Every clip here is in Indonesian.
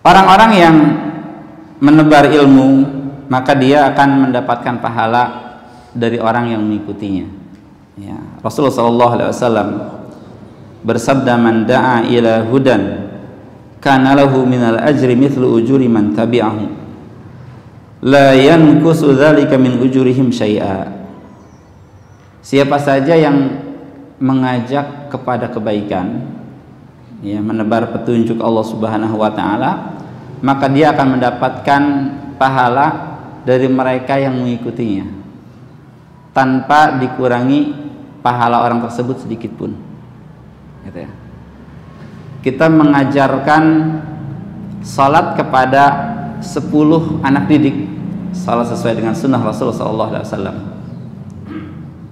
Orang-orang yang menebar ilmu, maka dia akan mendapatkan pahala dari orang yang mengikutinya. Ya, Rasulullah SAW bersabda, "Man da'a ila hudan kana lahu minal ajri mithlu ujuri man tabi'ahu la yankusu dzalika min ujurihim syai'a." Siapa saja yang mengajak kepada kebaikan, ya, menebar petunjuk Allah Subhanahu wa taala, maka dia akan mendapatkan pahala dari mereka yang mengikutinya tanpa dikurangi pahala orang tersebut sedikit pun. Gitu ya. Kita mengajarkan salat kepada 10 anak didik, salat sesuai dengan sunnah Rasulullah SAW.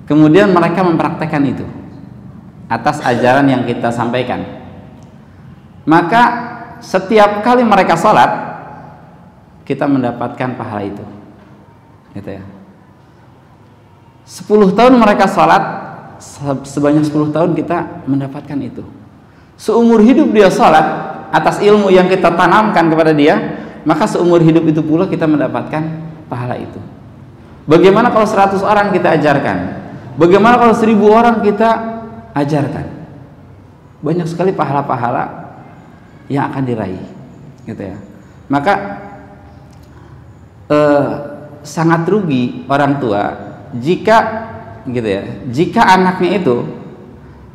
Kemudian mereka mempraktekkan itu atas ajaran yang kita sampaikan. Maka setiap kali mereka salat, kita mendapatkan pahala itu. Gitu ya. 10 tahun mereka salat, sebanyak 10 tahun kita mendapatkan itu. Seumur hidup dia salat atas ilmu yang kita tanamkan kepada dia, maka seumur hidup itu pula kita mendapatkan pahala itu. Bagaimana kalau 100 orang kita ajarkan? Bagaimana kalau 1000 orang kita ajarkan? Banyak sekali pahala-pahala yang akan diraih, gitu ya. Maka sangat rugi orang tua jika, gitu ya, jika anaknya itu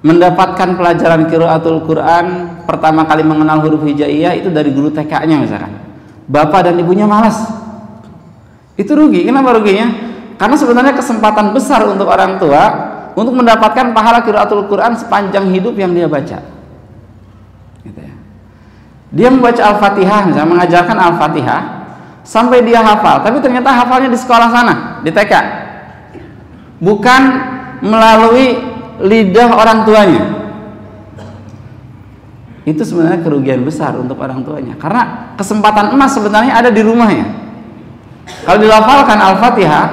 mendapatkan pelajaran qiraatul Quran, pertama kali mengenal huruf hijaiyah itu dari guru TK-nya misalkan, bapak dan ibunya malas. Itu rugi. Kenapa ruginya? Karena sebenarnya kesempatan besar untuk orang tua untuk mendapatkan pahala qiraatul Quran sepanjang hidup yang dia baca. Gitu ya. Dia membaca Al-Fatihah, misalnya mengajarkan Al-Fatihah sampai dia hafal, tapi ternyata hafalnya di sekolah sana, di TK, bukan melalui lidah orang tuanya. Itu sebenarnya kerugian besar untuk orang tuanya, karena kesempatan emas sebenarnya ada di rumahnya. Kalau dilafalkan Al-Fatihah,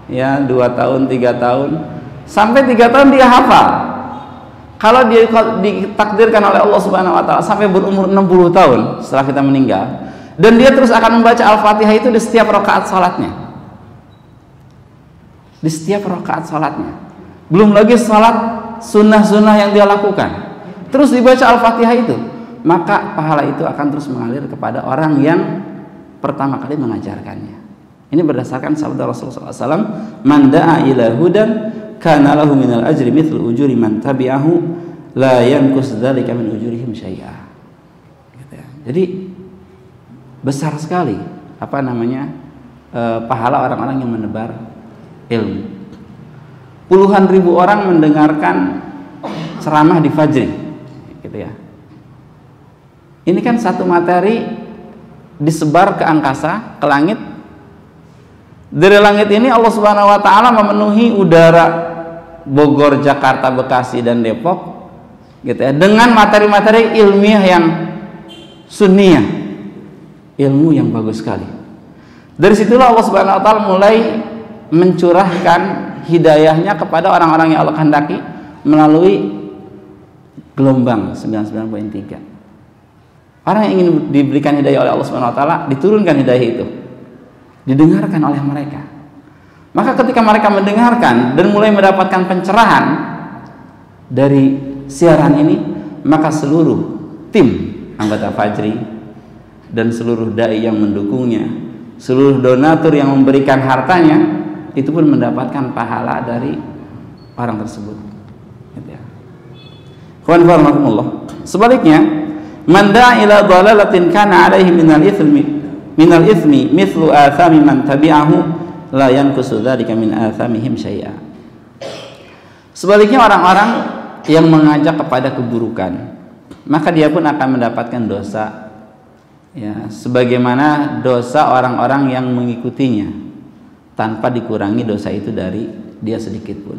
ya 2 tahun, 3 tahun, sampai 3 tahun dia hafal. Kalau dia ditakdirkan oleh Allah Subhanahu wa taala sampai berumur 60 tahun setelah kita meninggal, dan dia terus akan membaca Al-Fatihah itu di setiap rakaat salatnya. Di setiap rakaat salatnya. Belum lagi salat sunnah-sunnah yang dia lakukan. Terus dibaca Al-Fatihah itu, maka pahala itu akan terus mengalir kepada orang yang pertama kali mengajarkannya. Ini berdasarkan sabda Rasulullah SAW, "Man da'a ila hudan kana lahu minal ajri mithlu ujuri man tabi'ahu la yanqus dzalika min ujurihim syai'a." Gitu ya. Jadi besar sekali pahala orang-orang yang menebar ilmu. Puluhan ribu orang mendengarkan ceramah di Fajri, gitu ya. Ini kan satu materi disebar ke angkasa, ke langit. Dari langit ini Allah Subhanahu wa taala memenuhi udara Bogor, Jakarta, Bekasi dan Depok, gitu ya, dengan materi-materi ilmiah yang sunniyah, ilmu yang bagus sekali. Dari situlah Allah Subhanahu wa taala mulai mencurahkan hidayahnya kepada orang-orang yang Allah kehendaki melalui gelombang 99.3. Orang yang ingin diberikan hidayah oleh Allah Subhanahu wa taala, diturunkan hidayah itu, didengarkan oleh mereka. Maka ketika mereka mendengarkan dan mulai mendapatkan pencerahan dari siaran ini, maka seluruh tim anggota Fajri dan seluruh dai yang mendukungnya, seluruh donatur yang memberikan hartanya, itu pun mendapatkan pahala dari orang tersebut. Sebaliknya, man da'a ila dhalalatin kana 'alaihi minal ithmi mithlu athami man tabi'ahu la yanqusu dzalika min athamihim syai'a. Sebaliknya, orang-orang yang mengajak kepada keburukan, maka dia pun akan mendapatkan dosa, ya, sebagaimana dosa orang-orang yang mengikutinya, tanpa dikurangi dosa itu dari dia sedikit pun.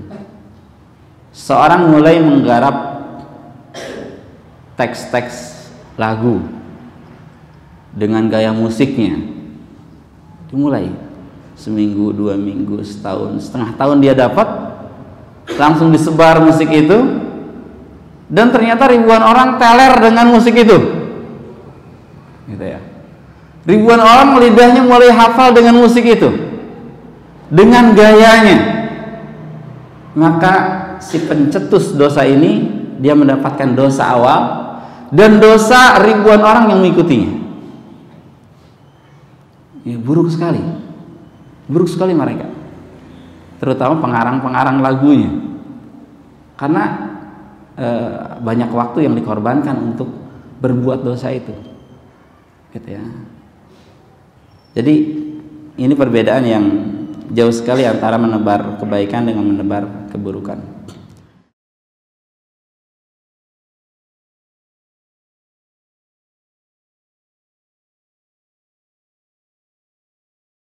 Seorang mulai menggarap teks-teks lagu dengan gaya musiknya, dimulai seminggu, 2 minggu, setahun, setengah tahun dia dapat, langsung disebar musik itu, dan ternyata ribuan orang teler dengan musik itu, gitu ya. Ribuan orang lidahnya mulai hafal dengan musik itu, dengan gayanya. Maka si pencetus dosa ini dia mendapatkan dosa awal dan dosa ribuan orang yang mengikutinya. Ya, buruk sekali mereka, terutama pengarang-pengarang lagunya, karena banyak waktu yang dikorbankan untuk berbuat dosa itu, gitu ya. Jadi ini perbedaan yang jauh sekali antara menebar kebaikan dengan menebar keburukan.